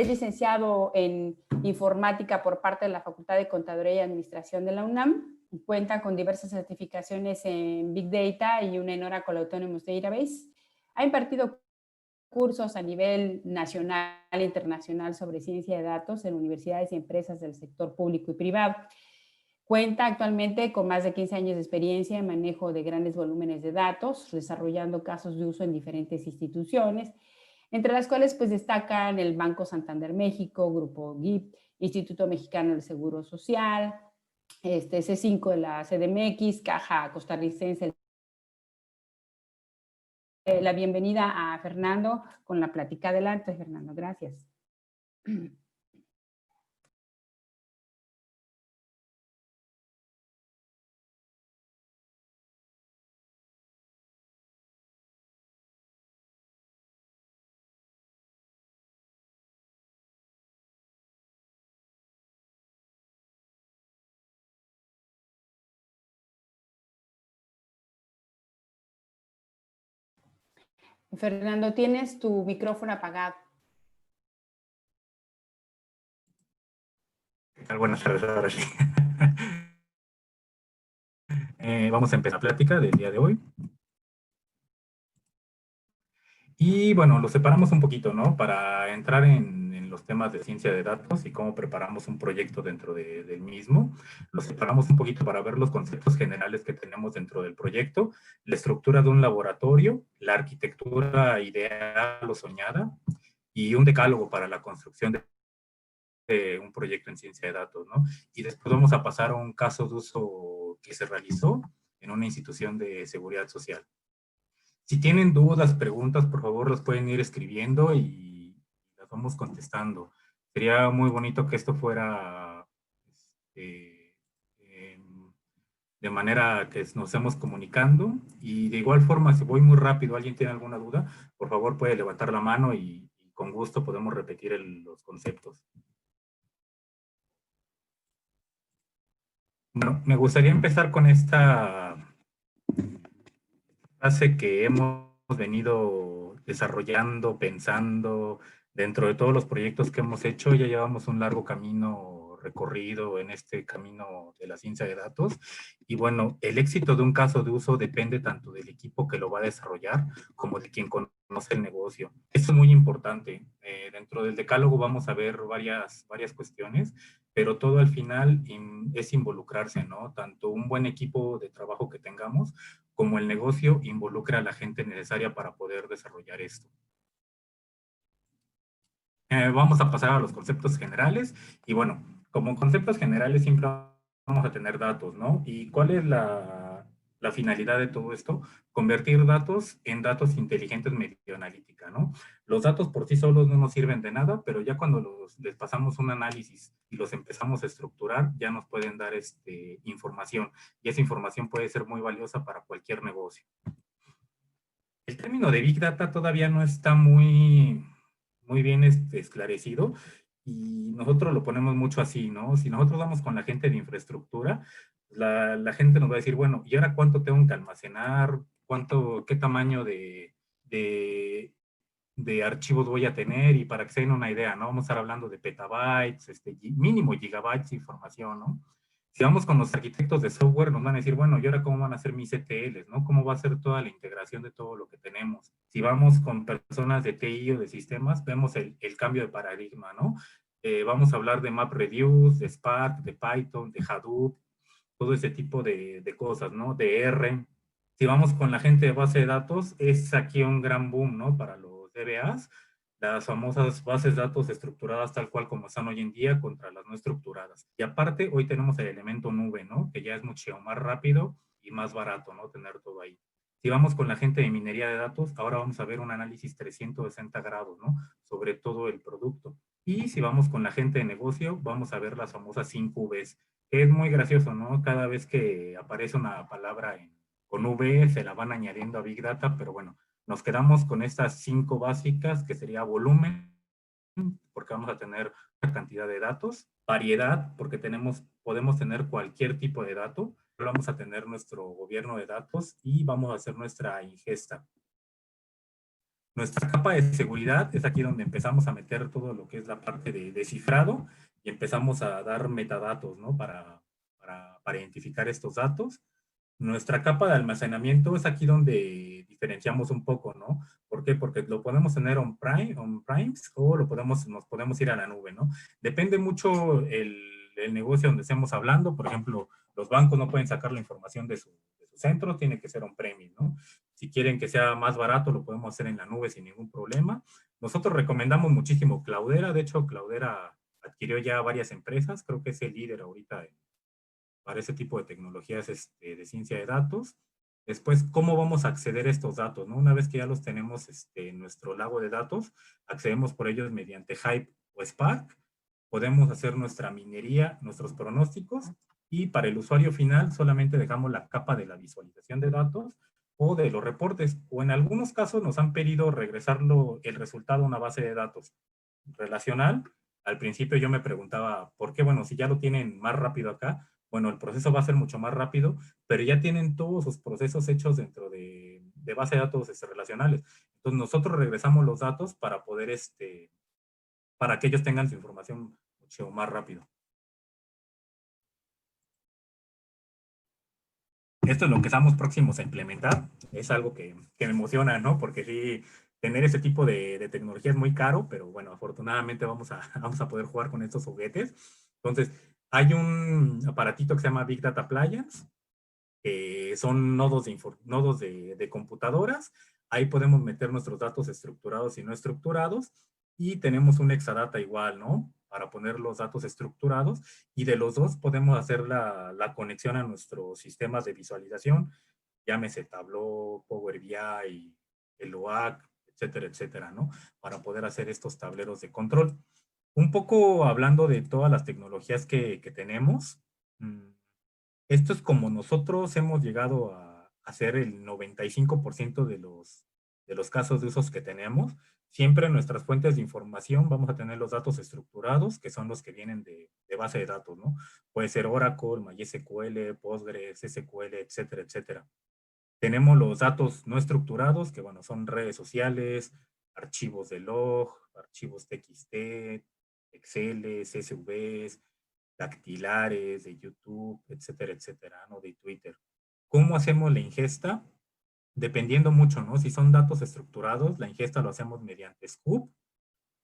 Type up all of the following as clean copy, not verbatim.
es licenciado en informática por parte de la Facultad de Contaduría y Administración de la UNAM. Cuenta con diversas certificaciones en Big Data y una en Oracle Autonomous Database. Ha impartido cursos a nivel nacional e internacional sobre ciencia de datos en universidades y empresas del sector público y privado. Cuenta actualmente con más de 15 años de experiencia en manejo de grandes volúmenes de datos, desarrollando casos de uso en diferentes instituciones, entre las cuales pues destacan el Banco Santander México, Grupo GIP, Instituto Mexicano del Seguro Social, C5 de la CDMX, Caja Costarricense. La bienvenida a Fernando con la plática. Adelante, Fernando. Gracias. Fernando, tienes tu micrófono apagado. Buenas tardes, ahora sí. Vamos a empezar la plática del día de hoy. Y bueno, lo separamos un poquito, ¿no? Para entrar en los temas de ciencia de datos y cómo preparamos un proyecto dentro del mismo. Lo separamos un poquito para ver los conceptos generales que tenemos dentro del proyecto, la estructura de un laboratorio, la arquitectura ideal o soñada y un decálogo para la construcción de un proyecto en ciencia de datos, ¿no? Y después vamos a pasar a un caso de uso que se realizó en una institución de seguridad social. Si tienen dudas, preguntas, por favor, los pueden ir escribiendo y las vamos contestando. Sería muy bonito que esto fuera de manera que nos estemos comunicando. Y de igual forma, si voy muy rápido, alguien tiene alguna duda, por favor puede levantar la mano y con gusto podemos repetir los conceptos. Bueno, me gustaría empezar con esta frase que hemos venido desarrollando, pensando, dentro de todos los proyectos que hemos hecho. Ya llevamos un largo camino recorrido en este camino de la ciencia de datos. Y bueno, el éxito de un caso de uso depende tanto del equipo que lo va a desarrollar como de quien conoce el negocio. Eso es muy importante. Dentro del decálogo vamos a ver varias cuestiones, pero todo al final es involucrarse, ¿no? Tanto un buen equipo de trabajo que tengamos, como el negocio involucra a la gente necesaria para poder desarrollar esto. Vamos a pasar a los conceptos generales. Y bueno, como conceptos generales siempre vamos a tener datos, ¿no? ¿Y cuál es la finalidad de todo esto? Convertir datos en datos inteligentes mediante analítica, ¿no? Los datos por sí solos no nos sirven de nada, pero ya cuando les pasamos un análisis y los empezamos a estructurar, ya nos pueden dar información. Y esa información puede ser muy valiosa para cualquier negocio. El término de Big Data todavía no está muy bien esclarecido, y nosotros lo ponemos mucho así, ¿no? Si nosotros vamos con la gente de infraestructura, la gente nos va a decir, bueno, ¿y ahora cuánto tengo que almacenar? ¿Qué tamaño de archivos voy a tener? Y para que se den una idea, ¿no? Vamos a estar hablando de petabytes, mínimo gigabytes de información, ¿no? Si vamos con los arquitectos de software, nos van a decir, bueno, ¿y ahora cómo van a ser mis ETLs, ¿no? ¿Cómo va a ser toda la integración de todo lo que tenemos? Si vamos con personas de TI o de sistemas, vemos el cambio de paradigma, ¿no? Vamos a hablar de MapReduce, de Spark, de Python, de Hadoop, todo ese tipo de cosas, ¿no? De R. Si vamos con la gente de base de datos, es aquí un gran boom, ¿no? Para los DBAs, las famosas bases de datos estructuradas tal cual como están hoy en día contra las no estructuradas. Y aparte, hoy tenemos el elemento nube, ¿no? Que ya es mucho más rápido y más barato, ¿no? Tener todo ahí. Si vamos con la gente de minería de datos, ahora vamos a ver un análisis 360 grados, ¿no? Sobre todo el producto. Y si vamos con la gente de negocio, vamos a ver las famosas 5 Vs, que es muy gracioso, ¿no? Cada vez que aparece una palabra con V, se la van añadiendo a Big Data, pero bueno, nos quedamos con estas 5 básicas, que sería volumen, porque vamos a tener una cantidad de datos, variedad, porque podemos tener cualquier tipo de dato, vamos a tener nuestro gobierno de datos y vamos a hacer nuestra ingesta. Nuestra capa de seguridad es aquí donde empezamos a meter todo lo que es la parte de cifrado y empezamos a dar metadatos, ¿no? Para identificar estos datos. Nuestra capa de almacenamiento es aquí donde diferenciamos un poco, ¿no? ¿Por qué? Porque lo podemos tener on-primes o nos podemos ir a la nube, ¿no? Depende mucho el negocio donde estemos hablando. Por ejemplo, los bancos no pueden sacar la información de su centro, tiene que ser on-premise, ¿no? Si quieren que sea más barato, lo podemos hacer en la nube sin ningún problema. Nosotros recomendamos muchísimo Cloudera. De hecho, Cloudera adquirió ya varias empresas. Creo que es el líder ahorita para ese tipo de tecnologías de ciencia de datos. Después, ¿cómo vamos a acceder a estos datos? ¿No? Una vez que ya los tenemos en nuestro lago de datos, accedemos por ellos mediante Hive o Spark. Podemos hacer nuestra minería, nuestros pronósticos, y para el usuario final solamente dejamos la capa de la visualización de datos o de los reportes, o en algunos casos nos han pedido regresarlo el resultado a una base de datos relacional. Al principio yo me preguntaba, ¿por qué? Bueno, si ya lo tienen más rápido acá, bueno, el proceso va a ser mucho más rápido, pero ya tienen todos sus procesos hechos dentro de base de datos relacionales. Entonces nosotros regresamos los datos para poder, para que ellos tengan su información mucho más rápido. Esto es lo que estamos próximos a implementar. Es algo que me emociona, ¿no? Porque sí, tener ese tipo de tecnología es muy caro, pero bueno, afortunadamente vamos a poder jugar con estos juguetes. Entonces, hay un aparatito que se llama Big Data Appliance, que son nodos de computadoras. Ahí podemos meter nuestros datos estructurados y no estructurados, y tenemos un Exadata igual, ¿no? Para poner los datos estructurados, y de los dos podemos hacer la conexión a nuestros sistemas de visualización, llámese Tableau, Power BI, el OAC, etcétera, etcétera, ¿no? Para poder hacer estos tableros de control. Un poco hablando de todas las tecnologías que tenemos, esto es como nosotros hemos llegado a hacer el 95% de los casos de usos que tenemos. Siempre en nuestras fuentes de información vamos a tener los datos estructurados, que son los que vienen de base de datos, ¿no? Puede ser Oracle, MySQL, Postgres, SQL, etcétera, etcétera. Tenemos los datos no estructurados, que bueno, son redes sociales, archivos de log, archivos TXT, Excel, CSVs, dactilares, de YouTube, etcétera, etcétera, ¿no? De Twitter. ¿Cómo hacemos la ingesta? Dependiendo mucho, ¿no? Si son datos estructurados, la ingesta lo hacemos mediante Scoop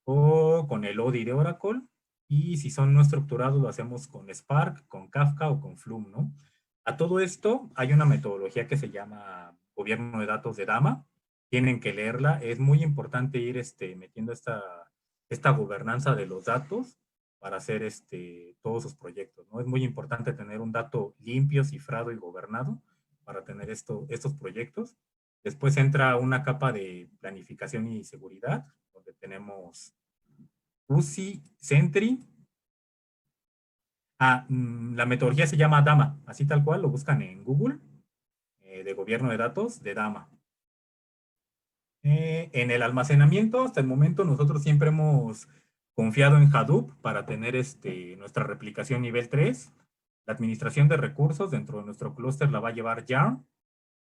o con el ODI de Oracle. Y si son no estructurados, lo hacemos con Spark, con Kafka o con Flume, ¿no? A todo esto hay una metodología que se llama Gobierno de Datos de Dama. Tienen que leerla. Es muy importante ir metiendo esta gobernanza de los datos para hacer todos sus proyectos, ¿no? Es muy importante tener un dato limpio, cifrado y gobernado para tener estos proyectos. Después entra una capa de planificación y seguridad, donde tenemos UCI, Sentry. La metodología se llama DAMA, así tal cual, lo buscan en Google, de gobierno de datos, de DAMA. En el almacenamiento, hasta el momento, nosotros siempre hemos confiado en Hadoop para tener nuestra replicación nivel 3. La administración de recursos dentro de nuestro clúster la va a llevar Yarn.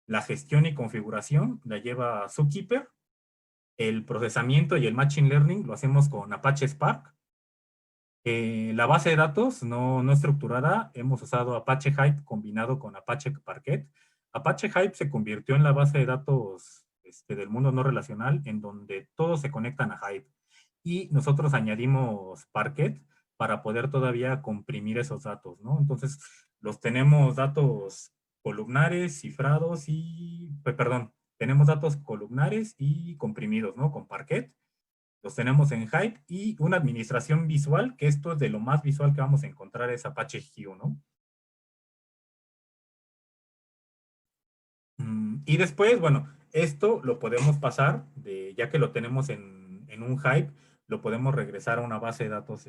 La gestión y configuración la lleva Zookeeper. El procesamiento y el machine learning lo hacemos con Apache Spark. La base de datos no estructurada, hemos usado Apache Hive combinado con Apache Parquet. Apache Hive se convirtió en la base de datos del mundo no relacional, en donde todos se conectan a Hive. Y nosotros añadimos Parquet para poder todavía comprimir esos datos, ¿no? Entonces, los tenemos datos columnares, cifrados perdón, tenemos datos columnares y comprimidos, ¿no? Con Parquet. Los tenemos en Hive, y una administración visual, que esto es de lo más visual que vamos a encontrar, es Apache Hue, ¿no? Y después, bueno, esto lo podemos pasar, ya que lo tenemos en un Hive, lo podemos regresar a una base de datos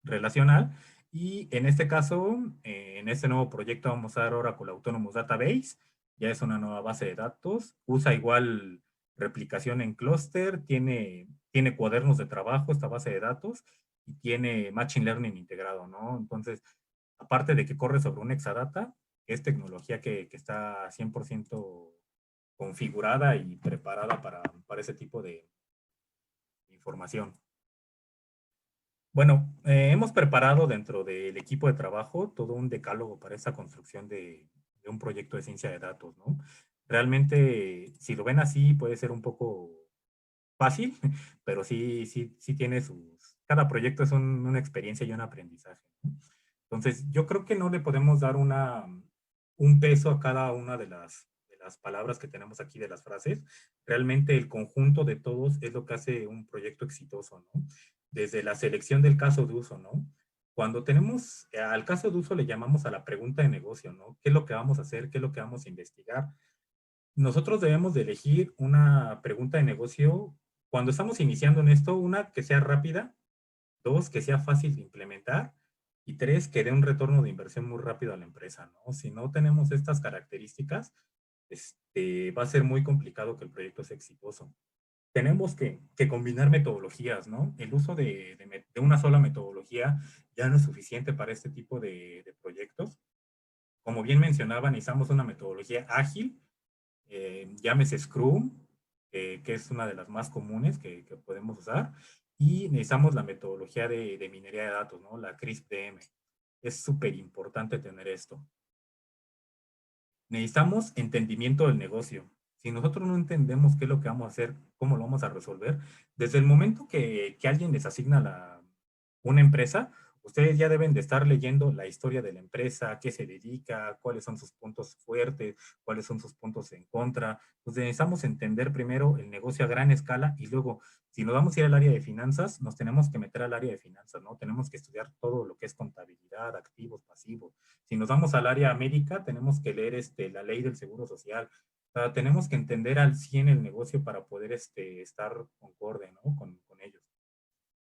relacional. Y en este caso, en este nuevo proyecto vamos a dar Oracle Autonomous Database. Ya es una nueva base de datos. Usa igual replicación en clúster, tiene cuadernos de trabajo esta base de datos, y tiene Machine Learning integrado, ¿no? Entonces, aparte de que corre sobre un Exadata, es tecnología que está 100% configurada y preparada para ese tipo de información. Bueno, hemos preparado dentro del equipo de trabajo todo un decálogo para esta construcción de un proyecto de ciencia de datos, ¿no? Realmente, si lo ven así, puede ser un poco fácil, pero sí tiene cada proyecto es una experiencia y un aprendizaje, ¿no? Entonces, yo creo que no le podemos dar un peso a cada una de las palabras que tenemos aquí, de las frases. Realmente el conjunto de todos es lo que hace un proyecto exitoso, ¿no? Desde la selección del caso de uso, ¿no? Cuando tenemos al caso de uso le llamamos a la pregunta de negocio, ¿no? ¿Qué es lo que vamos a hacer? ¿Qué es lo que vamos a investigar? Nosotros debemos de elegir una pregunta de negocio cuando estamos iniciando en esto, una que sea rápida, dos, que sea fácil de implementar y tres, que dé un retorno de inversión muy rápido a la empresa, ¿no? Si no tenemos estas características, va a ser muy complicado que el proyecto sea exitoso. Tenemos que combinar metodologías, ¿no? El uso de una sola metodología ya no es suficiente para este tipo de proyectos. Como bien mencionaba, necesitamos una metodología ágil, llámese Scrum, que es una de las más comunes que podemos usar, y necesitamos la metodología de minería de datos, ¿no? La CRISP-DM. Es súper importante tener esto. Necesitamos entendimiento del negocio. Si nosotros no entendemos qué es lo que vamos a hacer, cómo lo vamos a resolver, desde el momento que alguien les asigna una empresa, ustedes ya deben de estar leyendo la historia de la empresa, a qué se dedica, cuáles son sus puntos fuertes, cuáles son sus puntos en contra. Entonces necesitamos entender primero el negocio a gran escala y luego, si nos vamos a ir al área de finanzas, nos tenemos que meter al área de finanzas, ¿no? Tenemos que estudiar todo lo que es contabilidad, activos, pasivos. Si nos vamos al área médica, tenemos que leer la ley del seguro social. O sea, tenemos que entender al 100 el negocio para poder estar concorde, ¿no? Con ellos.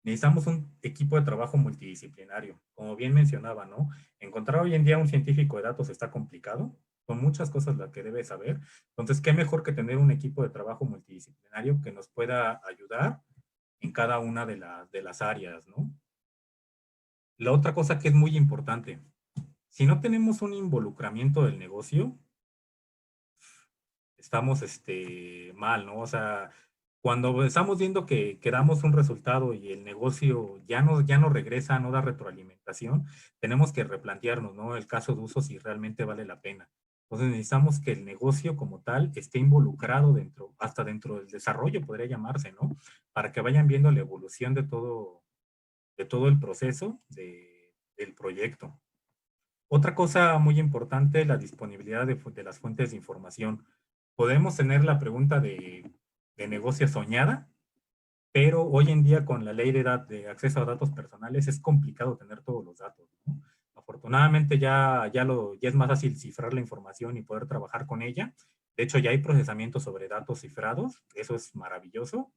Necesitamos un equipo de trabajo multidisciplinario. Como bien mencionaba, ¿no? Encontrar hoy en día un científico de datos está complicado. Son muchas cosas las que debe saber. Entonces, ¿qué mejor que tener un equipo de trabajo multidisciplinario que nos pueda ayudar en cada una de las áreas, ¿no? La otra cosa que es muy importante, si no tenemos un involucramiento del negocio, estamos mal, ¿no? O sea, cuando estamos viendo que damos un resultado y el negocio ya no regresa, no da retroalimentación, tenemos que replantearnos, ¿no? El caso de uso si realmente vale la pena. Entonces necesitamos que el negocio como tal esté involucrado hasta dentro del desarrollo, podría llamarse, ¿no? Para que vayan viendo la evolución de todo el proceso del proyecto. Otra cosa muy importante, la disponibilidad de las fuentes de información. Podemos tener la pregunta de negocio soñada, pero hoy en día con la ley de acceso a datos personales es complicado tener todos los datos, ¿no? Afortunadamente ya es más fácil cifrar la información y poder trabajar con ella. De hecho, ya hay procesamiento sobre datos cifrados, eso es maravilloso,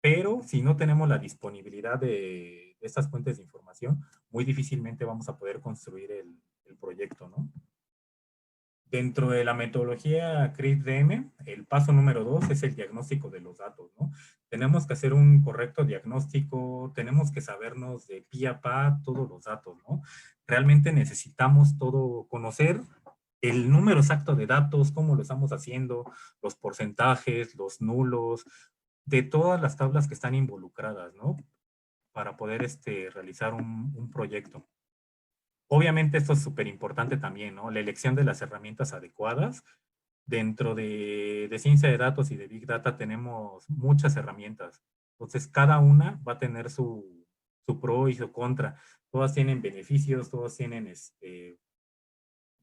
pero si no tenemos la disponibilidad de estas fuentes de información, muy difícilmente vamos a poder construir el proyecto, ¿no? Dentro de la metodología CRISP-DM, el paso número 2 es el diagnóstico de los datos, ¿no? Tenemos que hacer un correcto diagnóstico, tenemos que sabernos de pie a pa todos los datos, ¿no? Realmente necesitamos conocer el número exacto de datos, cómo lo estamos haciendo, los porcentajes, los nulos, de todas las tablas que están involucradas, ¿no? Para poder realizar un proyecto. Obviamente esto es súper importante también, ¿no? La elección de las herramientas adecuadas. Dentro de ciencia de datos y de Big Data tenemos muchas herramientas. Entonces, cada una va a tener su pro y su contra. Todas tienen beneficios, todas tienen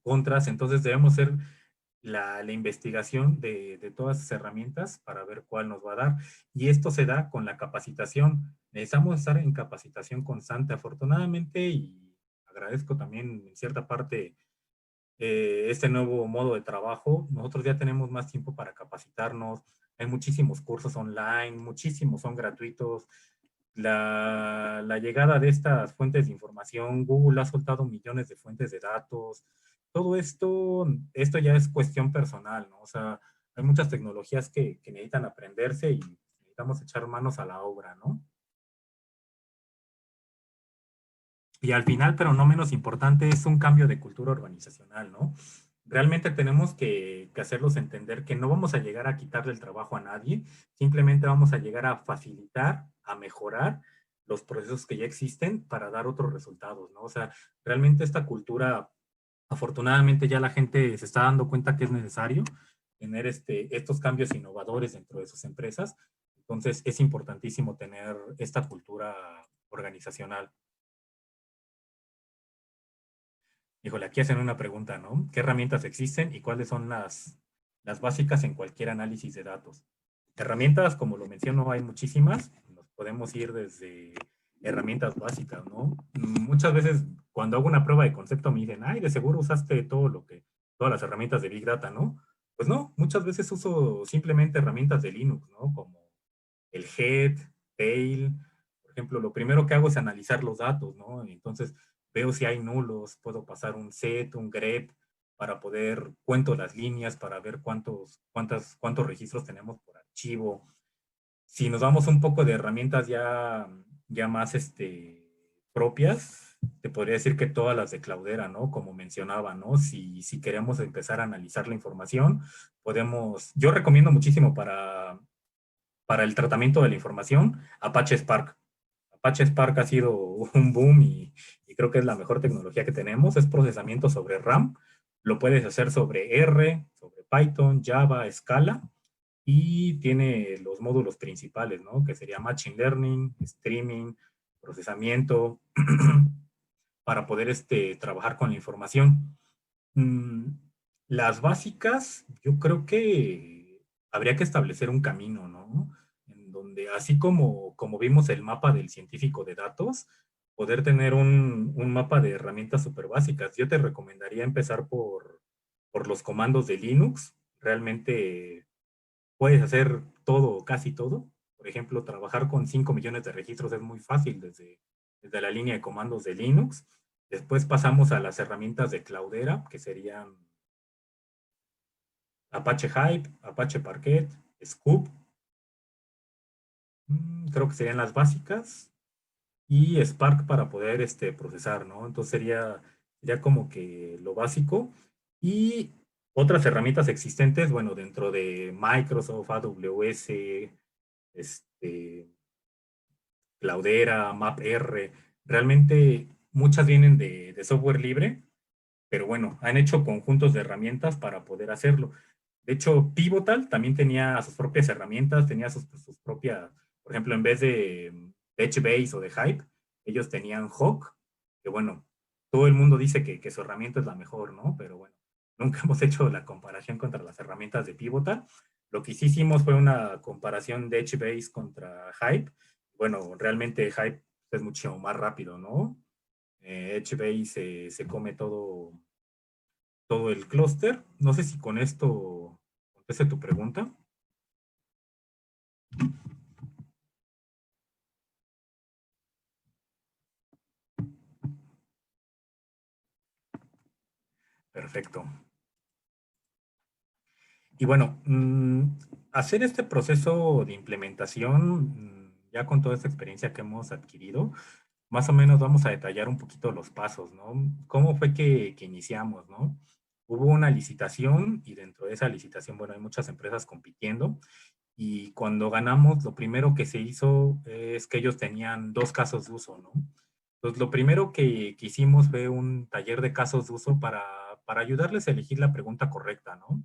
contras. Entonces, debemos hacer la investigación de todas esas herramientas para ver cuál nos va a dar. Y esto se da con la capacitación. Necesitamos estar en capacitación constante. Afortunadamente, y agradezco también en cierta parte este nuevo modo de trabajo, nosotros ya tenemos más tiempo para capacitarnos. Hay muchísimos cursos online, muchísimos son gratuitos. La llegada de estas fuentes de información, Google ha soltado millones de fuentes de datos. Todo esto ya es cuestión personal, ¿no? O sea, hay muchas tecnologías que necesitan aprenderse y necesitamos echar manos a la obra, ¿no? Y al final, pero no menos importante, es un cambio de cultura organizacional, ¿no? realmente tenemos que hacerlos entender que no vamos a llegar a quitarle el trabajo a nadie, simplemente vamos a llegar a facilitar, a mejorar los procesos que ya existen para dar otros resultados, ¿no? O sea, realmente esta cultura, afortunadamente ya la gente se está dando cuenta que es necesario tener estos cambios innovadores dentro de sus empresas. Entonces, es importantísimo tener esta cultura organizacional. Híjole, aquí hacen una pregunta, ¿no? ¿Qué herramientas existen y cuáles son las básicas en cualquier análisis de datos? Herramientas, como lo menciono, hay muchísimas. Nos podemos ir desde herramientas básicas, ¿no? Muchas veces cuando hago una prueba de concepto me dicen, ay, de seguro usaste todas las herramientas de Big Data, ¿no? Pues no, muchas veces uso simplemente herramientas de Linux, ¿no? Como el head, tail. Por ejemplo, lo primero que hago es analizar los datos, ¿no? Entonces, veo si hay nulos, puedo pasar un set, un grep, para poder, cuento las líneas, para ver cuántos registros tenemos por archivo. Si nos damos un poco de herramientas ya más propias, te podría decir que todas las de Cloudera, ¿no? Como mencionaba, ¿no? Si queremos empezar a analizar la información, yo recomiendo muchísimo para el tratamiento de la información, Apache Spark. Apache Spark ha sido un boom y creo que es la mejor tecnología que tenemos. Es procesamiento sobre RAM. Lo puedes hacer sobre R, sobre Python, Java, Scala y tiene los módulos principales, ¿no? Que sería Machine Learning, Streaming, procesamiento, para poder trabajar con la información. Mm, las básicas, yo creo que habría que establecer un camino, ¿no? En donde, así como vimos el mapa del científico de datos, poder tener un mapa de herramientas súper básicas. Yo te recomendaría empezar por los comandos de Linux. Realmente puedes hacer todo, casi todo. Por ejemplo, trabajar con 5 millones de registros es muy fácil desde la línea de comandos de Linux. Después pasamos a las herramientas de Cloudera, que serían Apache Hype, Apache Parquet, Scoop, creo que serían las básicas, y Spark para poder procesar, ¿no? Entonces sería como que lo básico. Y otras herramientas existentes, bueno, dentro de Microsoft, AWS, este, Cloudera, MapR, realmente muchas vienen de software libre, pero bueno, han hecho conjuntos de herramientas para poder hacerlo. De hecho, Pivotal también tenía sus propias herramientas, tenía sus propias, por ejemplo, en vez de HBase o de Hype, ellos tenían Hawk, que bueno, todo el mundo dice que su herramienta es la mejor, ¿no? Pero bueno, nunca hemos hecho la comparación contra las herramientas de Pivotal. Lo que sí hicimos fue una comparación de HBase contra Hype. Bueno, realmente Hype es mucho más rápido, ¿no? HBase se come todo el clúster. No sé si con esto conteste tu pregunta. Perfecto. Y bueno, hacer este proceso de implementación, ya con toda esta experiencia que hemos adquirido, más o menos vamos a detallar un poquito los pasos, ¿no? ¿Cómo fue que iniciamos, no? Hubo una licitación y dentro de esa licitación, bueno, hay muchas empresas compitiendo y cuando ganamos, lo primero que se hizo es que ellos tenían 2 casos de uso, ¿no? Entonces, lo primero que hicimos fue un taller de casos de uso para ayudarles a elegir la pregunta correcta, ¿no?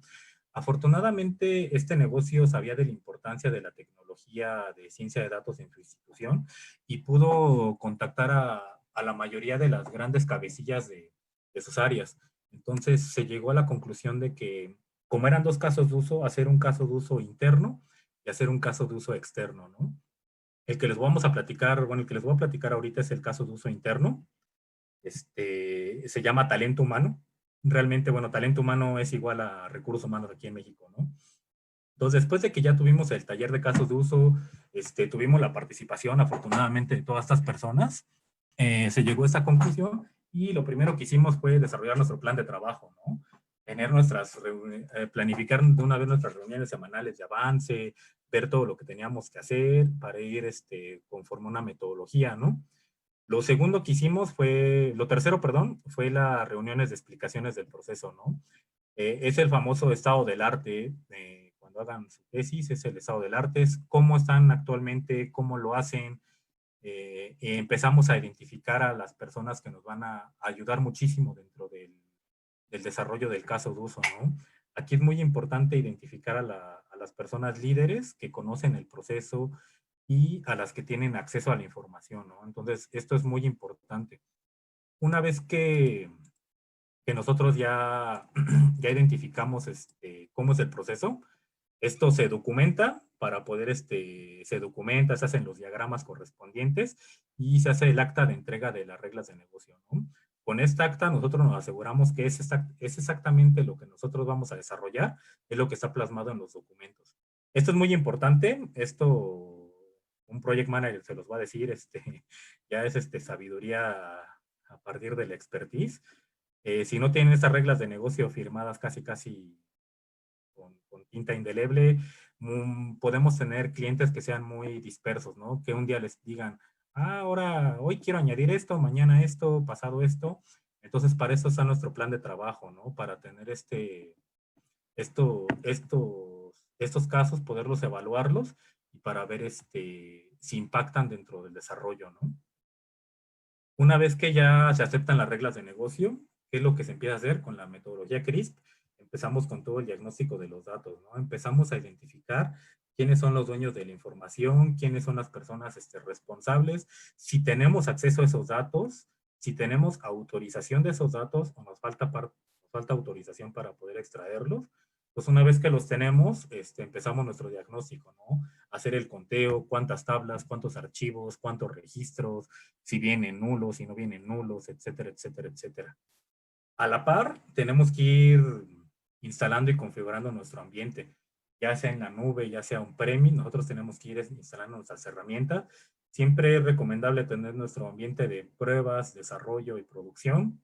Afortunadamente, este negocio sabía de la importancia de la tecnología de ciencia de datos en su institución y pudo contactar a la mayoría de las grandes cabecillas de sus áreas. Entonces, se llegó a la conclusión de que, como eran 2 casos de uso, hacer un caso de uso interno y hacer un caso de uso externo, ¿no? El que les vamos a platicar, bueno, el que les voy a platicar ahorita es el caso de uso interno. Se llama talento humano. Realmente, bueno, talento humano es igual a recursos humanos aquí en México, ¿no? Entonces, después de que ya tuvimos el taller de casos de uso, tuvimos la participación, afortunadamente, de todas estas personas, se llegó a esta conclusión y lo primero que hicimos fue desarrollar nuestro plan de trabajo, ¿no? Planificar de una vez nuestras reuniones semanales de avance, ver todo lo que teníamos que hacer para ir conforme a una metodología, ¿no? Lo tercero, perdón, fue las reuniones de explicaciones del proceso, ¿no? Es el famoso estado del arte. Cuando hagan su tesis, es el estado del arte, es cómo están actualmente, cómo lo hacen. Y empezamos a identificar a las personas que nos van a ayudar muchísimo dentro del desarrollo del caso de uso, ¿no? Aquí es muy importante identificar a las personas líderes que conocen el proceso y a las que tienen acceso a la información, ¿no? Entonces, esto es muy importante. Una vez que nosotros ya, ya identificamos cómo es el proceso, esto se documenta para poder, se documenta, se hacen los diagramas correspondientes y se hace el acta de entrega de las reglas de negocio, ¿no? Con esta acta nosotros nos aseguramos que es exactamente lo que nosotros vamos a desarrollar, es lo que está plasmado en los documentos. Esto es muy importante, esto un project manager se los va a decir, ya es sabiduría a partir de la expertise. Si no tienen estas reglas de negocio firmadas casi con tinta indeleble, podemos tener clientes que sean muy dispersos, ¿no? Que un día les digan, ahora, hoy quiero añadir esto, mañana esto, pasado esto. Entonces, para eso está nuestro plan de trabajo, ¿no? Para tener estos casos, poderlos evaluarlos y para ver si impactan dentro del desarrollo, ¿no? Una vez que ya se aceptan las reglas de negocio, ¿qué es lo que se empieza a hacer con la metodología CRISP? Empezamos con todo el diagnóstico de los datos, ¿no? Empezamos a identificar quiénes son los dueños de la información, quiénes son las personas responsables, si tenemos acceso a esos datos, si tenemos autorización de esos datos o nos falta autorización para poder extraerlos. Pues una vez que los tenemos, empezamos nuestro diagnóstico, ¿no? Hacer el conteo, cuántas tablas, cuántos archivos, cuántos registros, si vienen nulos, si no vienen nulos, etcétera, etcétera, etcétera. A la par, tenemos que ir instalando y configurando nuestro ambiente, ya sea en la nube, ya sea on-premise, nosotros tenemos que ir instalando nuestras herramientas. Siempre es recomendable tener nuestro ambiente de pruebas, desarrollo y producción.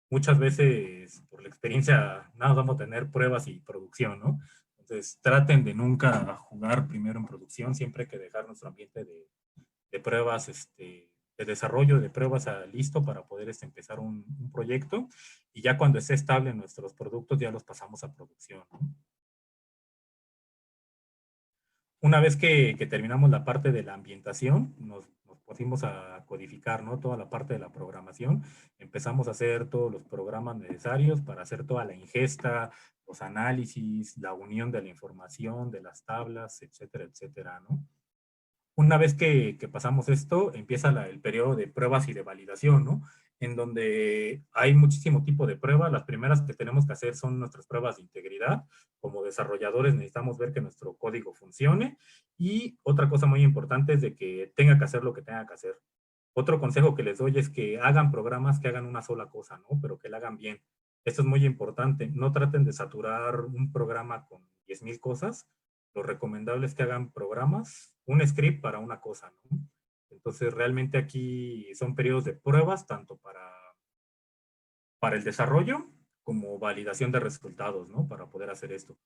Muchas veces, por la experiencia, nada, vamos a tener pruebas y producción, ¿no? Entonces, traten de nunca jugar primero en producción, siempre hay que dejar nuestro ambiente de pruebas, de desarrollo de pruebas listo para poder empezar un proyecto, y ya cuando esté estable nuestros productos ya los pasamos a producción, ¿no? Una vez que terminamos la parte de la ambientación, nos pusimos a codificar, ¿no? Toda la parte de la programación. Empezamos a hacer todos los programas necesarios para hacer toda la ingesta, los análisis, la unión de la información, de las tablas, etcétera, etcétera, ¿no? Una vez que pasamos esto, empieza el periodo de pruebas y de validación, ¿no? En donde hay muchísimo tipo de pruebas. Las primeras que tenemos que hacer son nuestras pruebas de integridad. Como desarrolladores necesitamos ver que nuestro código funcione. Y otra cosa muy importante es de que tenga que hacer lo que tenga que hacer. Otro consejo que les doy es que hagan programas que hagan una sola cosa, ¿no? Pero que la hagan bien. Esto es muy importante. No traten de saturar un programa con 10,000 cosas. Lo recomendable es que hagan programas, un script para una cosa, ¿no? Entonces, realmente aquí son periodos de pruebas, tanto para el desarrollo como validación de resultados, ¿no? Para poder hacer esto.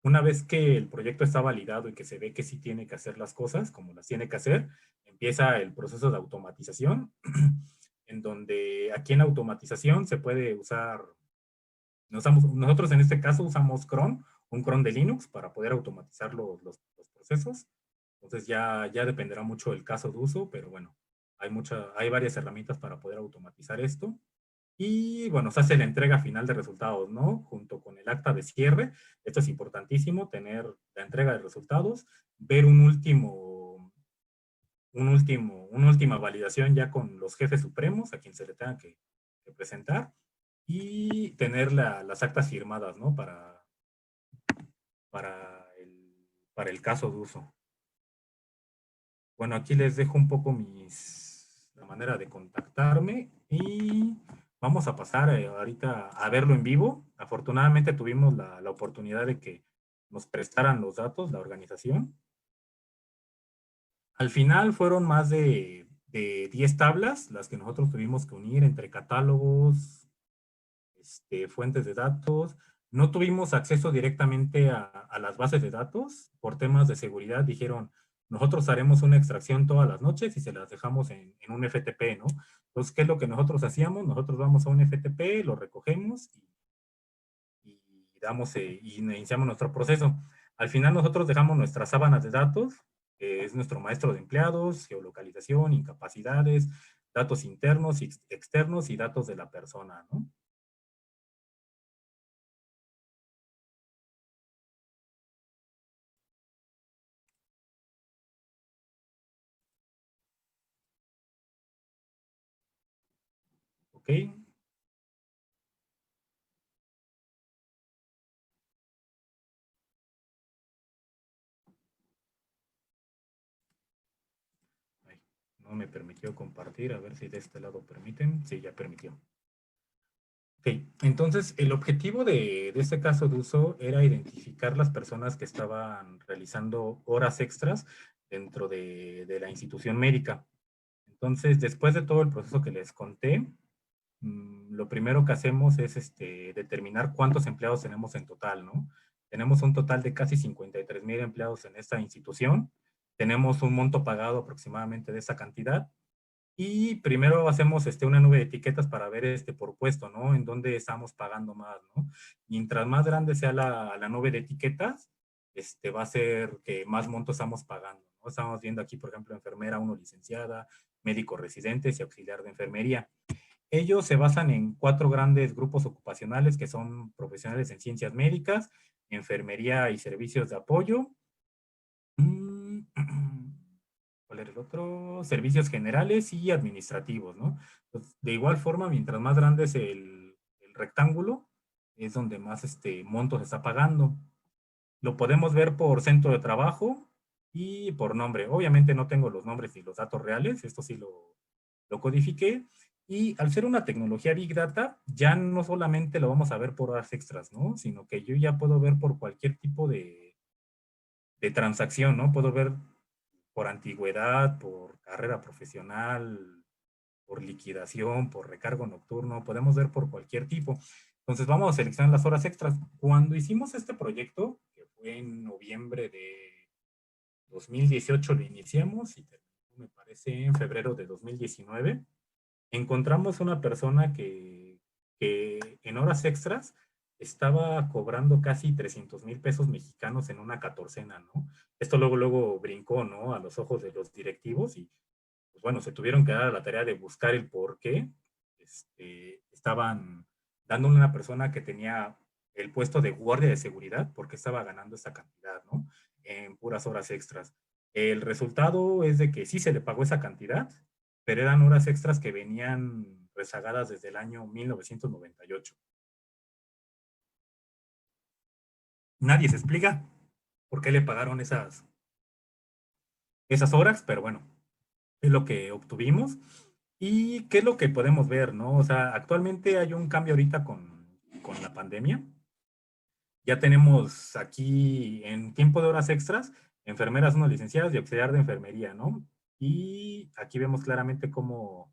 Una vez que el proyecto está validado y que se ve que sí tiene que hacer las cosas como las tiene que hacer, empieza el proceso de automatización, en donde aquí en automatización se puede usar, nosotros en este caso usamos cron, un cron de Linux para poder automatizar los procesos. Entonces ya dependerá mucho del caso de uso, pero bueno, hay varias herramientas para poder automatizar esto. Y bueno, se hace la entrega final de resultados, ¿no? Junto con el acta de cierre. Esto es importantísimo, tener la entrega de resultados, ver una última validación ya con los jefes supremos a quien se le tenga que presentar, y tener las actas firmadas, ¿no? Para el caso de uso. Bueno, aquí les dejo un poco la manera de contactarme y vamos a pasar ahorita a verlo en vivo. Afortunadamente tuvimos la oportunidad de que nos prestaran los datos, la organización. Al final fueron más de 10 tablas las que nosotros tuvimos que unir entre catálogos, fuentes de datos. No tuvimos acceso directamente a las bases de datos por temas de seguridad. Dijeron, nosotros haremos una extracción todas las noches y se las dejamos en un FTP, ¿no? Entonces, ¿qué es lo que nosotros hacíamos? Nosotros vamos a un FTP, lo recogemos y y iniciamos nuestro proceso. Al final nosotros dejamos nuestras sábanas de datos, que es nuestro maestro de empleados, geolocalización, incapacidades, datos internos y externos y datos de la persona, ¿no? ¿Ok? Ay, no me permitió compartir, a ver si de este lado permiten. Sí, ya permitió. Ok, entonces el objetivo de este caso de uso era identificar las personas que estaban realizando horas extras dentro de la institución médica. Entonces, después de todo el proceso que les conté, lo primero que hacemos es determinar cuántos empleados tenemos en total, ¿no? Tenemos un total de casi 53,000 empleados en esta institución. Tenemos un monto pagado aproximadamente de esa cantidad. Y primero hacemos una nube de etiquetas para ver por puesto, ¿no? En dónde estamos pagando más, ¿no? Mientras más grande sea la nube de etiquetas, va a ser que más monto estamos pagando, ¿no? Estamos viendo aquí, por ejemplo, enfermera 1 licenciada, médicos residentes y auxiliar de enfermería. Ellos se basan en 4 grandes grupos ocupacionales que son profesionales en ciencias médicas, enfermería y servicios de apoyo. ¿Cuál era el otro? Servicios generales y administrativos, ¿no? Entonces, de igual forma, mientras más grande es el rectángulo, es donde más monto se está pagando. Lo podemos ver por centro de trabajo y por nombre. Obviamente no tengo los nombres ni los datos reales, esto sí lo codifiqué. Y al ser una tecnología Big Data, ya no solamente lo vamos a ver por horas extras, ¿no? Sino que yo ya puedo ver por cualquier tipo de transacción, ¿no? Puedo ver por antigüedad, por carrera profesional, por liquidación, por recargo nocturno, podemos ver por cualquier tipo. Entonces vamos a seleccionar las horas extras. Cuando hicimos este proyecto, que fue en noviembre de 2018, lo iniciamos y terminó, me parece, en febrero de 2019, encontramos una persona que en horas extras estaba cobrando casi 300,000 pesos mexicanos en una catorcena, ¿no? Esto luego brincó, ¿no? A los ojos de los directivos y, pues bueno, se tuvieron que dar a la tarea de buscar el por qué estaban dándole a una persona que tenía el puesto de guardia de seguridad porque estaba ganando esa cantidad, ¿no? En puras horas extras. El resultado es de que sí se le pagó esa cantidad, pero eran horas extras que venían rezagadas desde el año 1998. Nadie se explica por qué le pagaron esas horas, pero bueno, es lo que obtuvimos. ¿Y qué es lo que podemos ver, no? O sea, actualmente hay un cambio ahorita con la pandemia. Ya tenemos aquí en tiempo de horas extras, enfermeras no licenciadas y auxiliar de enfermería, ¿no? Y aquí vemos claramente cómo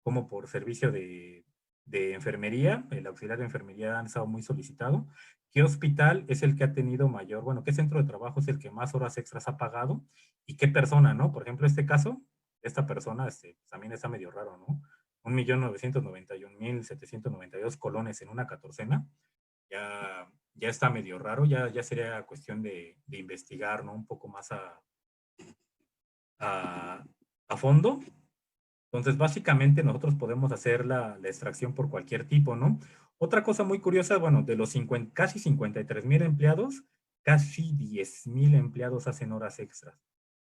por servicio de enfermería, el auxiliar de enfermería han estado muy solicitado. ¿Qué hospital es el que ha tenido mayor, bueno, qué centro de trabajo es el que más horas extras ha pagado? ¿Y qué persona, no? Por ejemplo, este caso, esta persona también está medio raro, ¿no? 1,991,792 colones en una catorcena. Ya está medio raro, ya sería cuestión de investigar, ¿no? Un poco más a, a fondo. Entonces, básicamente nosotros podemos hacer la extracción por cualquier tipo, ¿no? Otra cosa muy curiosa, bueno, de los casi 53,000 empleados, casi 10,000 empleados hacen horas extras.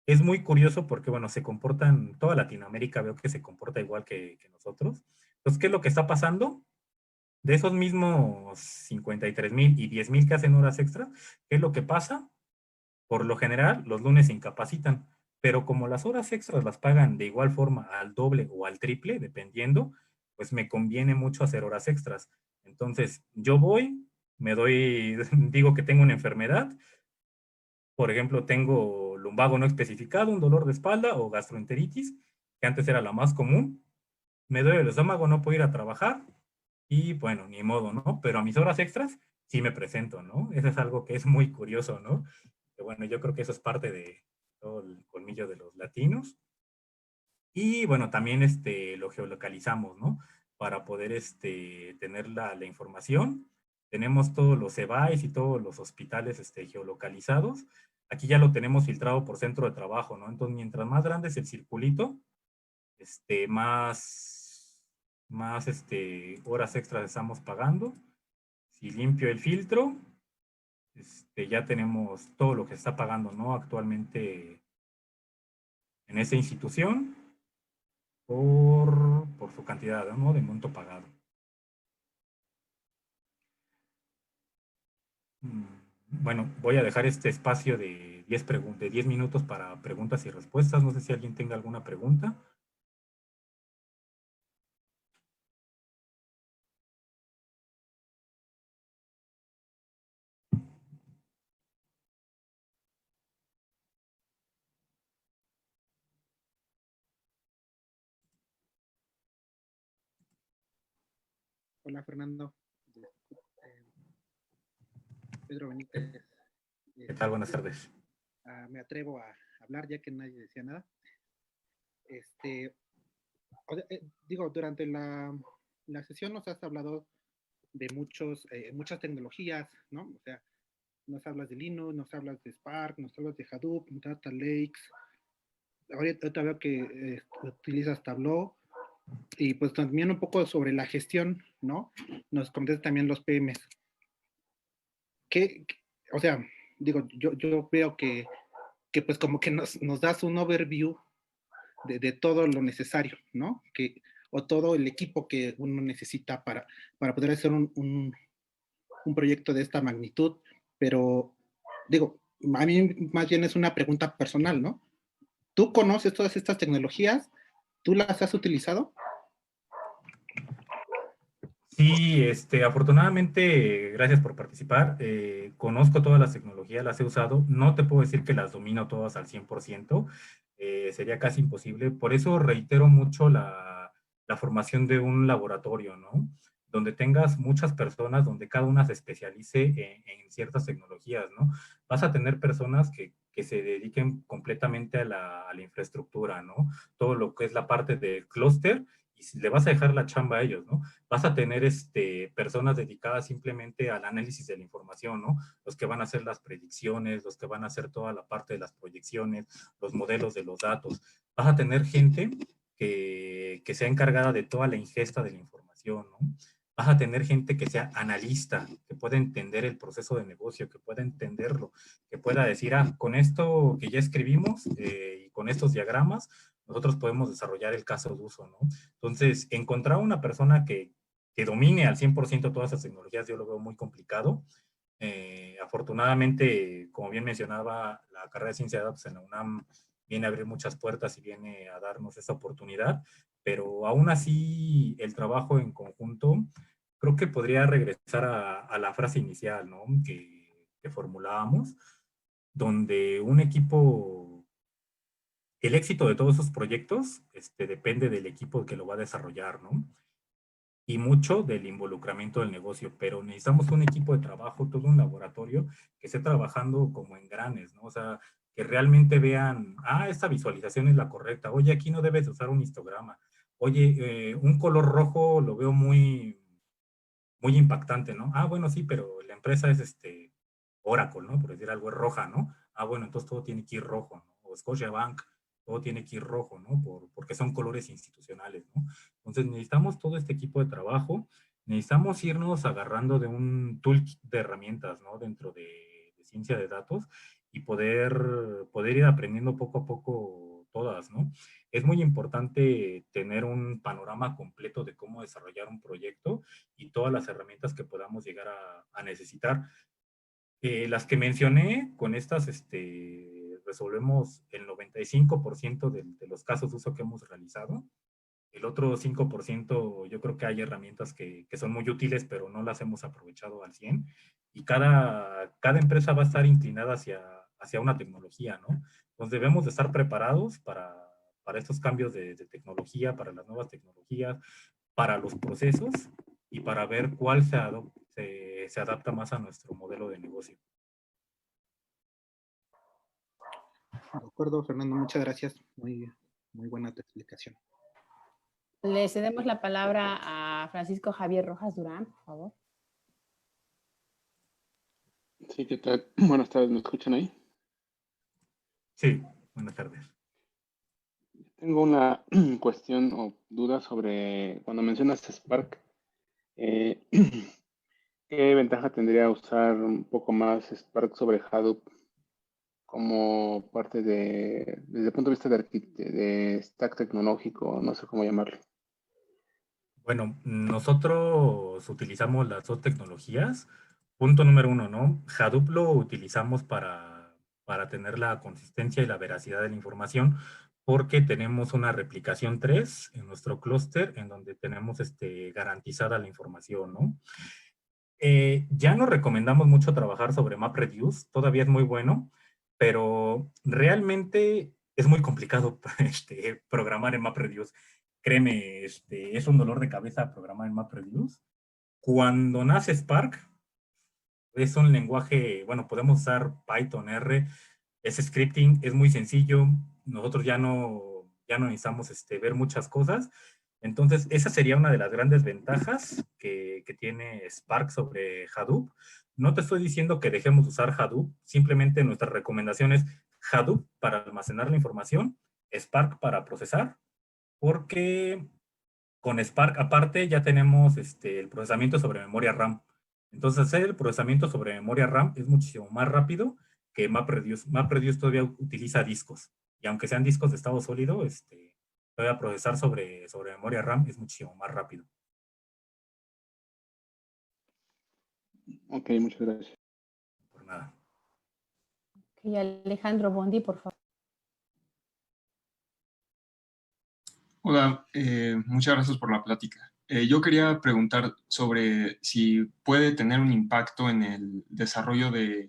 Es muy curioso porque, bueno, se comportan, toda Latinoamérica veo que se comporta igual que nosotros. Entonces, ¿qué es lo que está pasando? De esos mismos 53,000 y 10,000 que hacen horas extras, ¿qué es lo que pasa? Por lo general, los lunes se incapacitan, pero como las horas extras las pagan de igual forma al doble o al triple, dependiendo, pues me conviene mucho hacer horas extras. Entonces, yo voy, me doy, digo que tengo una enfermedad, por ejemplo, tengo lumbago no especificado, un dolor de espalda o gastroenteritis, que antes era la más común, me duele el estómago, no puedo ir a trabajar y bueno, ni modo, ¿no? Pero a mis horas extras sí me presento, ¿no? Eso es algo que es muy curioso, ¿no? Que bueno, yo creo que eso es parte de todo el colmillo de los latinos. Y bueno, también lo geolocalizamos, ¿no? Para poder tener la información tenemos todos los EBAIS y todos los hospitales geolocalizados. Aquí ya lo tenemos filtrado por centro de trabajo, ¿no? Entonces, mientras más grande es el circulito, más horas extras estamos pagando. Si limpio el filtro, ya tenemos todo lo que está pagando, ¿no? Actualmente en esa institución por su cantidad, ¿no? De monto pagado. Bueno, voy a dejar este espacio de 10 minutos para preguntas y respuestas. No sé si alguien tenga alguna pregunta. Hola, Fernando. Pedro Benítez. ¿Qué tal? Buenas tardes. Me atrevo a hablar ya que nadie decía nada. Digo, durante la sesión nos has hablado de muchas tecnologías, ¿no? O sea, nos hablas de Linux, nos hablas de Spark, nos hablas de Hadoop, Data Lakes. Ahorita veo que utilizas Tableau. Y pues también un poco sobre la gestión, ¿no? Nos contestas también los PMs. O sea, digo, yo veo que pues como que nos das un overview de todo lo necesario, ¿no? O todo el equipo que uno necesita para poder hacer un proyecto de esta magnitud, pero digo, a mí más bien es una pregunta personal, ¿no? ¿Tú conoces todas estas tecnologías? ¿Tú las has utilizado? Sí, afortunadamente, gracias por participar. Conozco todas las tecnologías, las he usado. No te puedo decir que las domino todas al 100%. Sería casi imposible. Por eso reitero mucho la formación de un laboratorio, ¿no? Donde tengas muchas personas, donde cada una se especialice en ciertas tecnologías, ¿no? Vas a tener personas que se dediquen completamente a la infraestructura, ¿no? Todo lo que es la parte del clúster, y si le vas a dejar la chamba a ellos, ¿no? Vas a tener personas dedicadas simplemente al análisis de la información, ¿no? Los que van a hacer las predicciones, los que van a hacer toda la parte de las proyecciones, los modelos de los datos. Vas a tener gente que sea encargada de toda la ingesta de la información, ¿no? Vas a tener gente que sea analista, que pueda entender el proceso de negocio, que pueda entenderlo, que pueda decir, con esto que ya escribimos y con estos diagramas, nosotros podemos desarrollar el caso de uso, ¿no? Entonces, encontrar una persona que domine al 100% todas esas tecnologías, yo lo veo muy complicado. Afortunadamente, como bien mencionaba, la carrera de ciencia de datos en la UNAM viene a abrir muchas puertas y viene a darnos esa oportunidad, pero aún así el trabajo en conjunto creo que podría regresar a la frase inicial, ¿no? que formulábamos, donde un equipo, el éxito de todos esos proyectos depende del equipo que lo va a desarrollar, ¿no? Y mucho del involucramiento del negocio, pero necesitamos un equipo de trabajo, todo un laboratorio que esté trabajando como engranes, ¿no? O sea, que realmente vean, esta visualización es la correcta, oye, aquí no debes usar un histograma, oye, un color rojo lo veo muy, muy impactante, ¿no? Bueno, sí, pero la empresa es Oracle, ¿no? Por decir algo, es roja, ¿no? Bueno, entonces todo tiene que ir rojo, ¿no? O Scotiabank, todo tiene que ir rojo, ¿no? Porque son colores institucionales, ¿no? Entonces necesitamos todo este equipo de trabajo, necesitamos irnos agarrando de un toolkit de herramientas, ¿no? Dentro de ciencia de datos y poder ir aprendiendo poco a poco todas, ¿no? Es muy importante tener un panorama completo de cómo desarrollar un proyecto y todas las herramientas que podamos llegar a necesitar. Las que mencioné, con estas resolvemos el 95% de los casos de uso que hemos realizado. El otro 5% yo creo que hay herramientas que son muy útiles, pero no las hemos aprovechado al 100%. Y cada empresa va a estar inclinada hacia una tecnología, ¿no? Entonces debemos de estar preparados para estos cambios de tecnología, para las nuevas tecnologías, para los procesos y para ver cuál se adapta más a nuestro modelo de negocio. De acuerdo, Fernando, muchas gracias. Muy, muy buena tu explicación. Le cedemos la palabra a Francisco Javier Rojas Durán, por favor. Sí, ¿qué tal? Buenas tardes, ¿me escuchan ahí? Sí, buenas tardes. Tengo una cuestión o duda sobre cuando mencionas Spark. eh, ¿Qué ventaja tendría usar un poco más Spark sobre Hadoop como parte desde el punto de vista de stack tecnológico, no sé cómo llamarlo? Bueno, nosotros utilizamos las dos tecnologías. Punto número uno, ¿no? Hadoop lo utilizamos para tener la consistencia y la veracidad de la información porque tenemos una replicación 3 en nuestro clúster en donde tenemos garantizada la información, ¿no? Ya no recomendamos mucho trabajar sobre MapReduce, todavía es muy bueno, pero realmente es muy complicado programar en MapReduce. Créeme, es un dolor de cabeza programar en MapReduce. Cuando nace Spark, es un lenguaje, bueno, podemos usar Python, R, es scripting, es muy sencillo. Nosotros ya no necesitamos ver muchas cosas. Entonces, esa sería una de las grandes ventajas que tiene Spark sobre Hadoop. No te estoy diciendo que dejemos de usar Hadoop, simplemente nuestra recomendación es Hadoop para almacenar la información, Spark para procesar, porque con Spark aparte ya tenemos el procesamiento sobre memoria RAM. Entonces, hacer el procesamiento sobre memoria RAM es muchísimo más rápido que MapReduce. MapReduce todavía utiliza discos. Y aunque sean discos de estado sólido, todavía procesar sobre memoria RAM es muchísimo más rápido. Ok, muchas gracias. Por nada. Ok, Alejandro Bondi, por favor. Hola, muchas gracias por la plática. Yo quería preguntar sobre si puede tener un impacto en el desarrollo eh,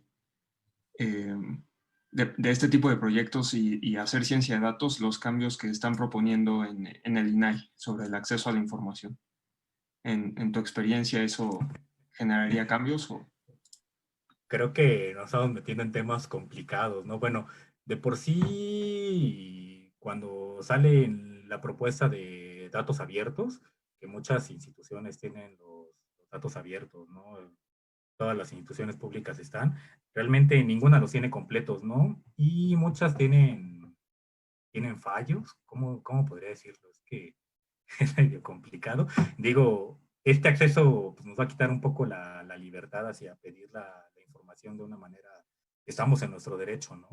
de este tipo de proyectos y hacer ciencia de datos, los cambios que están proponiendo en el INAI sobre el acceso a la información. En tu experiencia, ¿eso generaría cambios? Creo que nos estamos metiendo en temas complicados, ¿no? Bueno, de por sí, cuando sale la propuesta de datos abiertos, que muchas instituciones tienen los datos abiertos, ¿no? Todas las instituciones públicas están, realmente ninguna los tiene completos, ¿no? Y muchas tienen fallos, ¿cómo podría decirlo? Es que es medio complicado. Digo, este acceso pues, nos va a quitar un poco la libertad hacia pedir la información de una manera, estamos en nuestro derecho, ¿no?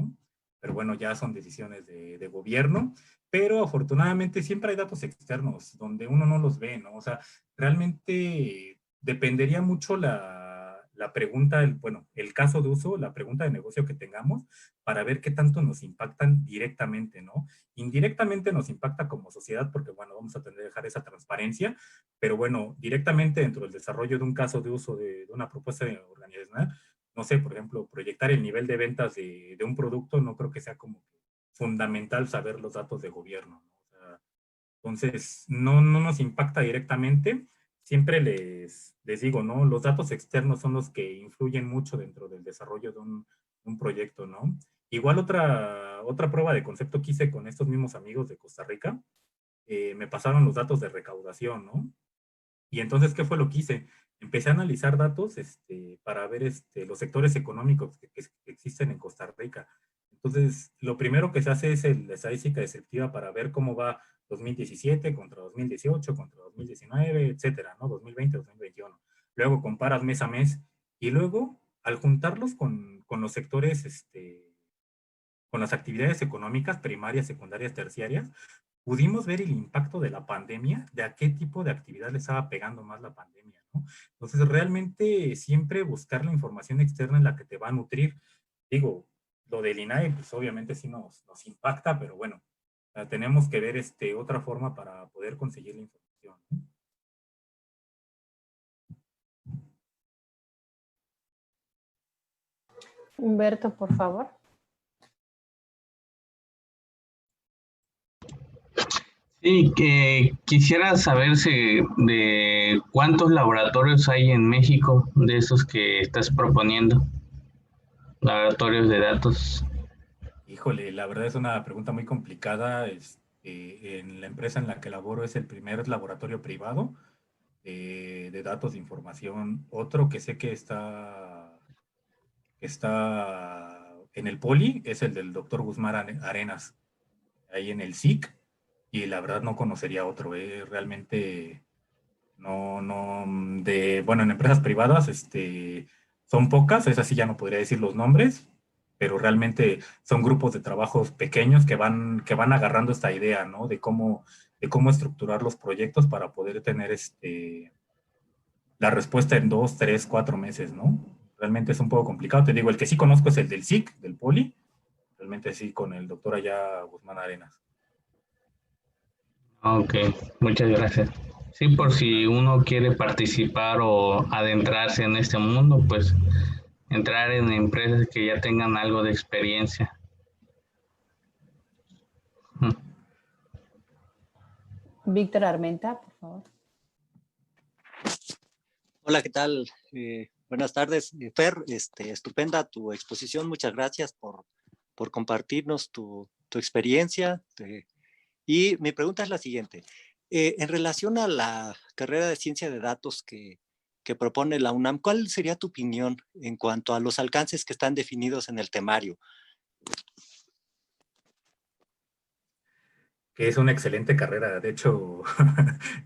Pero bueno, ya son decisiones de gobierno, pero afortunadamente siempre hay datos externos donde uno no los ve, ¿no? O sea, realmente dependería mucho la pregunta, el caso de uso, la pregunta de negocio que tengamos para ver qué tanto nos impactan directamente, ¿no? Indirectamente nos impacta como sociedad porque, bueno, vamos a tener que dejar esa transparencia, pero bueno, directamente dentro del desarrollo de un caso de uso de una propuesta organizacional, no sé, por ejemplo, proyectar el nivel de ventas de un producto, no creo que sea como fundamental saber los datos de gobierno, ¿no? O sea, entonces, no nos impacta directamente. Siempre les digo, ¿no? Los datos externos son los que influyen mucho dentro del desarrollo de un proyecto, ¿no? Igual otra prueba de concepto que hice con estos mismos amigos de Costa Rica, me pasaron los datos de recaudación, ¿no? Y entonces, ¿qué fue lo que hice? Empecé a analizar datos para ver los sectores económicos que existen en Costa Rica. Entonces, lo primero que se hace es la estadística descriptiva para ver cómo va 2017 contra 2018, contra 2019, etcétera, ¿no? 2020, 2021. Luego comparas mes a mes y luego, al juntarlos con los sectores, con las actividades económicas primarias, secundarias, terciarias, pudimos ver el impacto de la pandemia, de a qué tipo de actividad le estaba pegando más la pandemia, ¿no? Entonces, realmente siempre buscar la información externa en la que te va a nutrir. Digo, lo del INAE, pues obviamente sí nos impacta, pero bueno, tenemos que ver otra forma para poder conseguir la información, ¿no? Humberto, por favor. Sí, que quisiera saberse de cuántos laboratorios hay en México de esos que estás proponiendo, laboratorios de datos. Híjole, la verdad es una pregunta muy complicada. En la empresa en la que laboro es el primer laboratorio privado de datos de información. Otro que sé que que está en el Poli es el del doctor Guzmán Arenas, ahí en el SIC, y la verdad no conocería otro, realmente no, bueno, en empresas privadas, son pocas, esas sí ya no podría decir los nombres, pero realmente son grupos de trabajos pequeños que van agarrando esta idea, ¿no? De cómo estructurar los proyectos para poder tener la respuesta en 2, 3, 4 meses, ¿no? Realmente es un poco complicado. Te digo, el que sí conozco es el del SIC, del Poli, realmente sí, con el doctor allá Guzmán Arenas. Ok, muchas gracias. Sí, por si uno quiere participar o adentrarse en este mundo, pues entrar en empresas que ya tengan algo de experiencia. Víctor Armenta, por favor. Hola, ¿qué tal? Buenas tardes, Fer. Estupenda tu exposición. Muchas gracias por compartirnos tu experiencia. Y mi pregunta es la siguiente. En relación a la carrera de ciencia de datos que propone la UNAM, ¿cuál sería tu opinión en cuanto a los alcances que están definidos en el temario? Que es una excelente carrera. De hecho,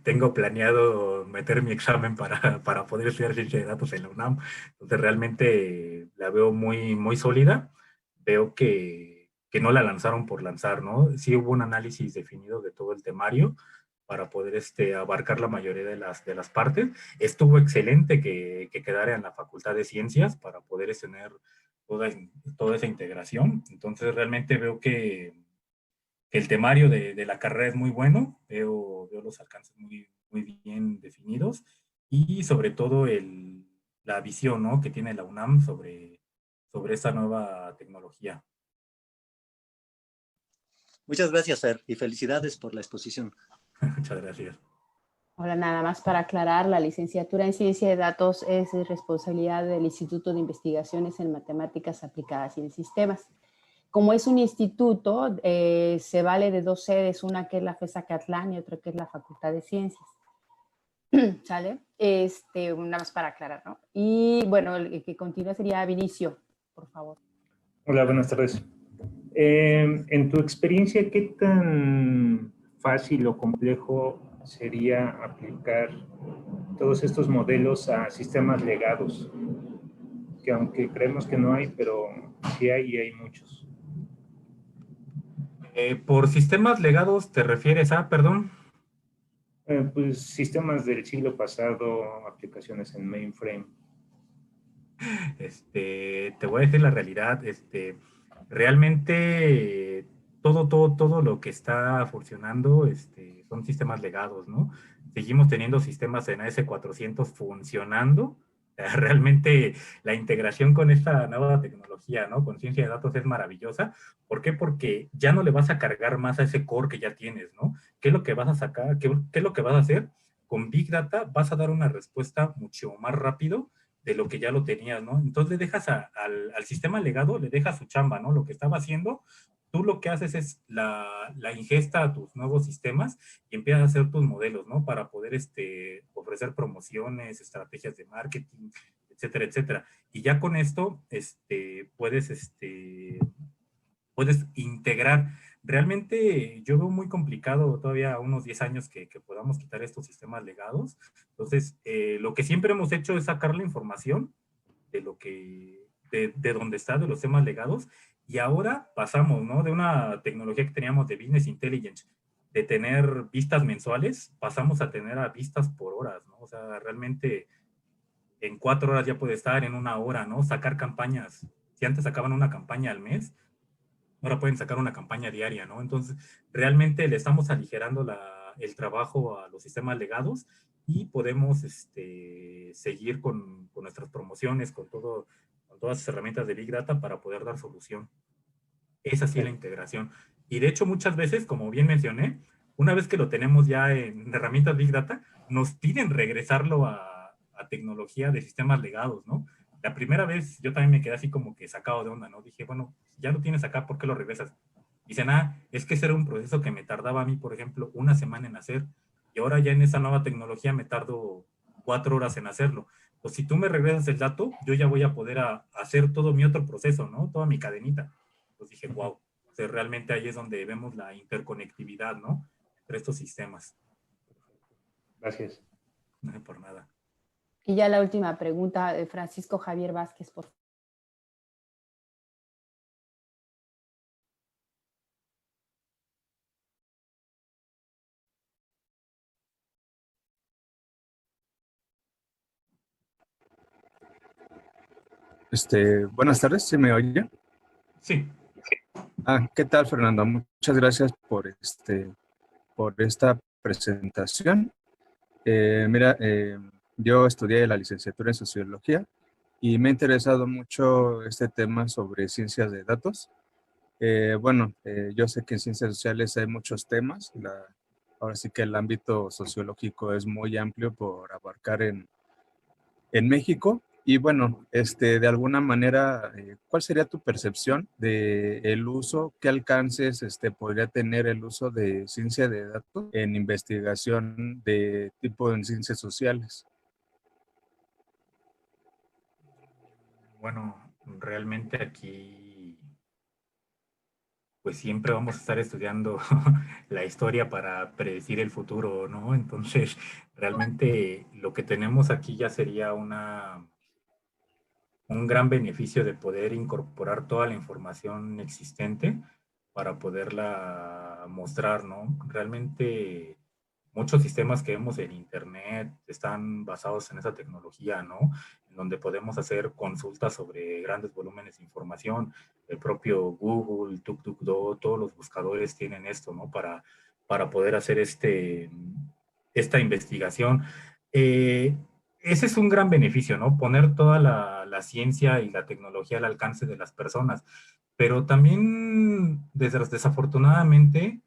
tengo planeado meter mi examen para poder estudiar ciencia de datos en la UNAM. Entonces, realmente la veo muy, muy sólida. Veo que no la lanzaron por lanzar, ¿no? Sí hubo un análisis definido de todo el temario para poder abarcar la mayoría de las partes. Estuvo excelente que quedara en la Facultad de Ciencias para poder tener toda esa integración. Entonces, realmente veo que el temario de la carrera es muy bueno, veo los alcances muy, muy bien definidos y sobre todo la visión, ¿no?, que tiene la UNAM sobre esta nueva tecnología. Muchas gracias, Fer, y felicidades por la exposición. Muchas gracias. Ahora, nada más para aclarar, la licenciatura en Ciencia de Datos es responsabilidad del Instituto de Investigaciones en Matemáticas Aplicadas y en Sistemas. Como es un instituto, se vale de 2 sedes, una que es la FES Acatlán y otra que es la Facultad de Ciencias. ¿Sale? Nada más para aclarar, ¿no? Y bueno, el que continúa sería Vinicio, por favor. Hola, buenas tardes. En tu experiencia, ¿qué tan fácil o complejo sería aplicar todos estos modelos a sistemas legados? Que aunque creemos que no hay, pero sí hay y hay muchos. ¿Por sistemas legados te refieres a, perdón? Pues sistemas del siglo pasado, aplicaciones en mainframe. Te voy a decir la realidad, realmente todo lo que está funcionando, son sistemas legados, ¿no? Seguimos teniendo sistemas en AS400 funcionando. Realmente la integración con esta nueva tecnología, ¿no?, con ciencia de datos es maravillosa. ¿Por qué? Porque ya no le vas a cargar más a ese core que ya tienes, ¿no? ¿Qué es lo que vas a sacar? ¿Qué es lo que vas a hacer? Con Big Data vas a dar una respuesta mucho más rápido de lo que ya lo tenías, ¿no? Entonces le dejas al sistema legado, le dejas su chamba, ¿no? Lo que estaba haciendo, tú lo que haces es la ingesta a tus nuevos sistemas y empiezas a hacer tus modelos, ¿no? Para poder ofrecer promociones, estrategias de marketing, etcétera, etcétera. Y ya con esto puedes integrar. Realmente yo veo muy complicado todavía unos 10 años que podamos quitar estos sistemas legados. Entonces, lo que siempre hemos hecho es sacar la información de donde está, de los temas legados, y ahora pasamos, ¿no?, de una tecnología que teníamos de Business Intelligence, de tener vistas mensuales, pasamos a tener a vistas por horas, ¿no? O sea, realmente en 4 horas ya puede estar, en 1 hora, ¿no? Sacar campañas. Si antes sacaban una campaña al mes, ahora pueden sacar una campaña diaria, ¿no? Entonces, realmente le estamos aligerando el trabajo a los sistemas legados y podemos seguir con nuestras promociones, con todas las herramientas de Big Data para poder dar solución. Es así la integración. Y de hecho, muchas veces, como bien mencioné, una vez que lo tenemos ya en herramientas Big Data, nos piden regresarlo a tecnología de sistemas legados, ¿no? La primera vez yo también me quedé así como que sacado de onda, ¿no? Dije, bueno, ya lo tienes acá, ¿por qué lo regresas? Dicen, es que ese era un proceso que me tardaba a mí, por ejemplo, 1 semana en hacer, y ahora ya en esa nueva tecnología me tardo 4 horas en hacerlo. pues si tú me regresas el dato, yo ya voy a poder hacer todo mi otro proceso, ¿no? Toda mi cadenita. Pues dije, wow, o sea, realmente ahí es donde vemos la interconectividad, ¿no? Entre estos sistemas. Gracias. No, por nada. Y ya la última pregunta de Francisco Javier Vázquez, por favor. Buenas tardes, ¿se me oye? Sí. ¿Qué tal, Fernando? Muchas gracias por esta presentación. Mira, yo estudié la licenciatura en Sociología y me ha interesado mucho este tema sobre ciencias de datos. Yo sé que en ciencias sociales hay muchos temas. Ahora sí que el ámbito sociológico es muy amplio por abarcar en México. Y bueno, de alguna manera, ¿cuál sería tu percepción del uso, qué alcances podría tener el uso de ciencia de datos en investigación de tipo en ciencias sociales? Bueno, realmente aquí, pues siempre vamos a estar estudiando la historia para predecir el futuro, ¿no? Entonces, realmente lo que tenemos aquí ya sería un gran beneficio de poder incorporar toda la información existente para poderla mostrar, ¿no? Realmente muchos sistemas que vemos en Internet están basados en esa tecnología, ¿no? En donde podemos hacer consultas sobre grandes volúmenes de información. El propio Google, DuckDuckGo, todos los buscadores tienen esto, ¿no? Para poder hacer esta investigación. Ese es un gran beneficio, ¿no? Poner toda la ciencia y la tecnología al alcance de las personas. Pero también, desafortunadamente,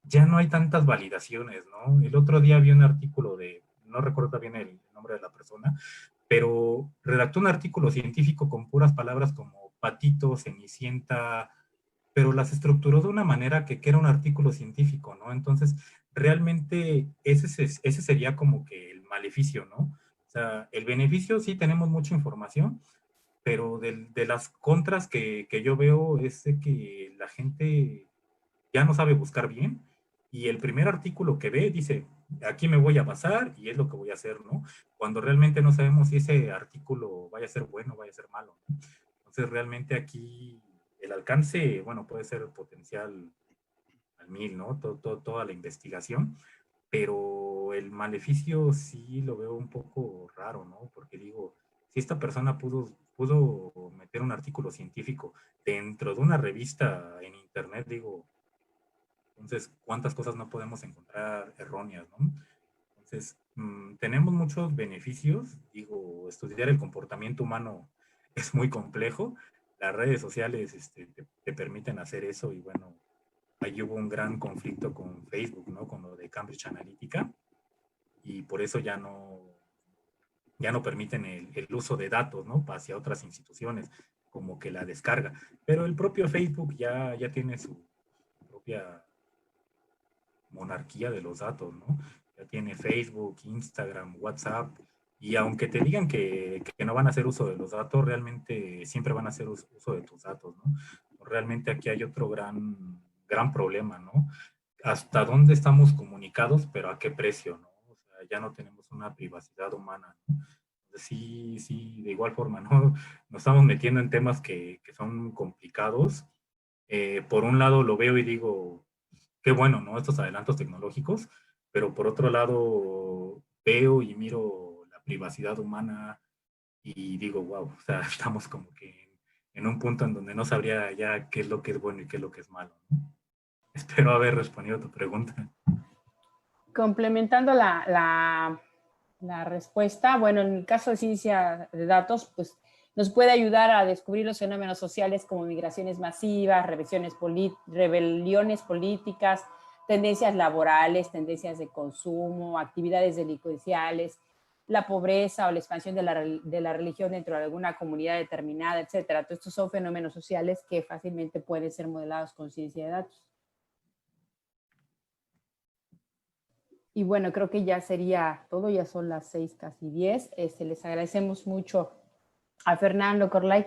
ya no hay tantas validaciones, ¿no? El otro día vi un artículo no recuerdo bien el nombre de la persona, pero redactó un artículo científico con puras palabras como patito, cenicienta, pero las estructuró de una manera que era un artículo científico, ¿no? Entonces, realmente ese sería como que el maleficio, ¿no? O sea, el beneficio sí tenemos mucha información, pero de las contras que yo veo es de que la gente ya no sabe buscar bien y el primer artículo que ve dice, aquí me voy a basar y es lo que voy a hacer, ¿no? Cuando realmente no sabemos si ese artículo vaya a ser bueno o vaya a ser malo, ¿no? Entonces, realmente aquí el alcance, bueno, puede ser potencial al 1000, ¿no? Toda la investigación, pero el maleficio sí lo veo un poco raro, ¿no? Porque digo, si esta persona pudo meter un artículo científico dentro de una revista en internet, digo, entonces, ¿cuántas cosas no podemos encontrar erróneas, ¿no? Entonces, tenemos muchos beneficios. Digo, estudiar el comportamiento humano es muy complejo. Las redes sociales te permiten hacer eso y bueno, ahí hubo un gran conflicto con Facebook, ¿no? Con lo de Cambridge Analytica y por eso ya no permiten el uso de datos, ¿no? Hacia otras instituciones, como que la descarga. Pero el propio Facebook ya tiene su propia monarquía de los datos, ¿no? Ya tiene Facebook, Instagram, WhatsApp, y aunque te digan que no van a hacer uso de los datos, realmente siempre van a hacer uso de tus datos, ¿no? Realmente aquí hay otro gran problema, ¿no? ¿Hasta dónde estamos comunicados, pero a qué precio, ¿no? O sea, ya no tenemos una privacidad humana, ¿no? Sí, de igual forma, ¿no? Nos estamos metiendo en temas que son complicados. Por un lado lo veo y digo, qué bueno, ¿no? Estos adelantos tecnológicos, pero por otro lado veo y miro la privacidad humana y digo, wow, o sea, estamos como que en un punto en donde no sabría ya qué es lo que es bueno y qué es lo que es malo, ¿no? Espero haber respondido a tu pregunta. Complementando la respuesta, bueno, en el caso de ciencia de datos, pues nos puede ayudar a descubrir los fenómenos sociales como migraciones masivas, rebeliones políticas, tendencias laborales, tendencias de consumo, actividades delincuenciales, la pobreza o la expansión de la religión dentro de alguna comunidad determinada, etcétera. Todos estos son fenómenos sociales que fácilmente pueden ser modelados con ciencia de datos. Y bueno, creo que ya sería todo, ya son las 6, casi 10. Les agradecemos mucho a Fernando Corlay.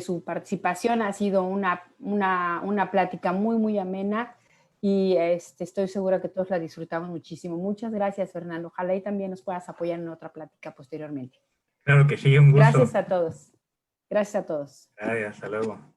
Su participación ha sido una plática muy, muy amena y estoy segura que todos la disfrutamos muchísimo. Muchas gracias, Fernando. Ojalá y también nos puedas apoyar en otra plática posteriormente. Claro que sí, un gusto. Gracias a todos. Gracias a todos. Gracias, hasta luego.